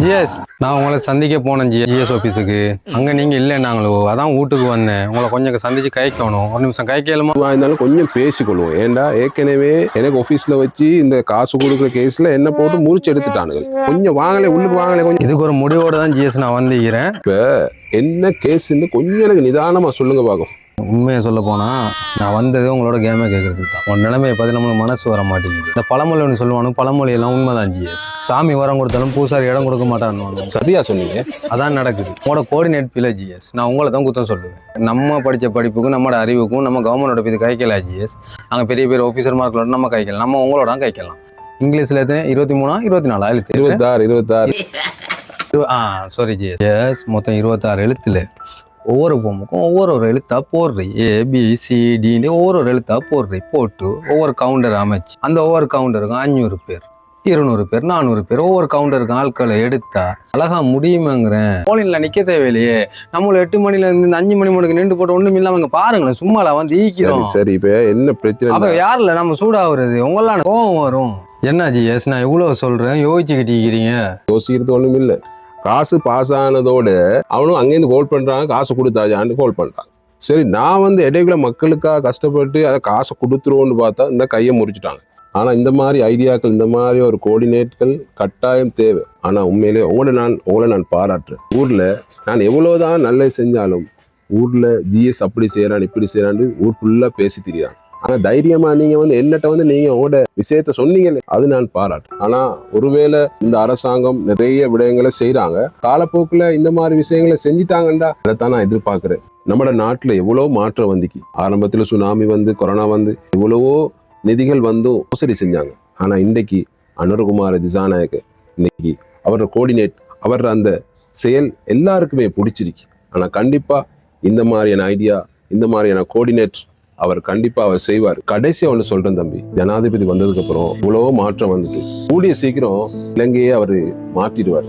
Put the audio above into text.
GS, நான் உங்களை சந்திக்க போனேன் ஜிஎஸ் ஆஃபீஸுக்கு. அங்கே நீங்கள் இல்லைன்னாங்களோ, அதான் வீட்டுக்கு வந்தேன். உங்களை கொஞ்சம் சந்திச்சு கைக்கணும். ஒரு நிமிஷம் கை கேளுமா? இருந்தாலும் கொஞ்சம் பேசிக்கொள்வோம். ஏண்டா ஏற்கனவே எனக்கு ஆஃபீஸில் வச்சு இந்த காசு கொடுக்குற கேஸில் என்ன போட்டு முறிச்சு எடுத்துட்டானுங்க. கொஞ்சம் வாங்கலை, உள்ளுக்கு வாங்கலை. கொஞ்சம் இதுக்கு ஒரு முடிவோட தான் ஜிஎஸ் நான் வந்துக்கிறேன். இப்போ என்ன கேஸுன்னு கொஞ்சம் எனக்கு நிதானமாக சொல்லுங்க பார்க்கும். உண்மையை சொல்ல போனால் நான் வந்தது உங்களோட கேமை கேட்கறதுக்கு தான். உன் நிலைமையை பார்த்து நம்மளுக்கு மனசு வர மாட்டேங்குது. இந்த பழமொழி ஒன்று சொல்லுவானு, பழமொழி எல்லாம் உண்மைதான் ஜிஎஸ். சாமி வரம் கொடுத்தாலும் பூசாரி இடம் கொடுக்க மாட்டான்னு சரியா சொன்னீங்க. அதான் நடக்குது. உங்களோட கோஆர்டினேட் பிள்ளை ஜிஎஸ். நான் உங்களை தான் குத்தம் சொல்லுவேன். நம்ம படித்த படிப்புக்கும் நம்மளோட அறிவுக்கும் நம்ம கவர்மெண்டோட இது கைக்கல ஜிஎஸ். அங்கே பெரிய பெரிய ஆஃபீஸர் மார்க்களோட நம்ம கைக்கலாம். நம்ம உங்களோட கைக்கலாம். இங்கிலீஷில் எத்தனை 23 24 எழுத்து? 26 சாரி ஜிஎஸ். மொத்தம் 26 எழுத்துல ஒவ்வொரு பொம்முக்கும் ஒவ்வொரு எழுத்தா போடுறீ. ABCD ஒவ்வொரு எழுத்தா போடுறீ. போட்டு ஒவ்வொரு கவுண்டர் அமைச்சு அந்த ஒவ்வொரு கவுண்டருக்கும் 500 பேர், 200 பேர், 400 பேர் ஒவ்வொரு கவுண்டருக்கும் ஆட்களை எடுத்தா அழகா முடியுமாங்கிறேன். போலின்ல நிக்க தேவையில்லையே. நம்மள 8 மணில இருந்து 5 மணி முடிக்கு நின்று போட்டு ஒண்ணும் இல்லாம இங்க பாருங்களேன். சும்மால வந்து ஈக்கிறோம். சரி, இப்ப என்ன பிரச்சனை? அப்ப யாருல நம்ம சூடாகிறது? உங்களான கோவம் வரும். என்ன ஜிஎஸ், நான் இவ்வளவு சொல்றேன், யோசிச்சுக்கிட்டு இருக்கிறீங்க? யோசிக்கிறது ஒண்ணும் இல்லை. காசு பாஸ் ஆனதோட அவனும் அங்கேருந்து கோல் பண்றாங்க, காசு கொடுத்தாஜான்னு கோல் பண்றாங்க. சரி, நான் வந்து இடையில மக்களுக்காக கஷ்டப்பட்டு அதை காசை கொடுத்துருவோன்னு பார்த்தா இந்த கையை முறிச்சிட்டாங்க. ஆனா இந்த மாதிரி ஐடியாக்கள், இந்த மாதிரி ஒரு கோஆர்டினேட்கள் கட்டாயம் தேவை. ஆனா உண்மையிலே உங்களை நான் பாராட்டுறேன். ஊர்ல நான் எவ்வளவுதான் நல்லது செஞ்சாலும் ஊர்ல ஜிஎஸ் அப்படி செய்யறான் இப்படி செய்யறான்னு ஊர் ஃபுல்லா பேசி திரியான். ஆனா தைரியமா நீங்க வந்து என்னட்ட வந்து நீங்க உங்களோட விஷயத்த சொன்னீங்களே, அது நான் பாராட்டுறேன். ஆனா ஒருவேளை இந்த அரசாங்கம் நிறைய விடயங்களை செய்யறாங்க, காலப்போக்குல இந்த மாதிரி விஷயங்களை செஞ்சிட்டாங்கன்றா அதைத்தான் நான் எதிர்பார்க்கிறேன். நம்ம நாட்டுல எவ்வளவோ மாற்றம் வந்துக்கு. ஆரம்பத்துல சுனாமி வந்து, கொரோனா வந்து, எவ்வளவோ நிதிகள் வந்து மோசடி செஞ்சாங்க. ஆனா இன்றைக்கு அனுரகுமார திசாநாயக்க இன்னைக்கு அவரோட கோஆர்டினேட், அவரோட அந்த செயல் எல்லாருக்குமே பிடிச்சிருக்கு. ஆனா கண்டிப்பா இந்த மாதிரியான ஐடியா, இந்த மாதிரியான கோஆர்டினேட் அவர் கண்டிப்பா அவர் செய்வார். கடைசி ஒன்று சொல்றேன் தம்பி, ஜனாதிபதி வந்ததுக்கு அப்புறம் இவ்வளவோ மாற்றம் வந்துட்டு கூடிய சீக்கிரம் இலங்கையே அவரு மாற்றிடுவார்.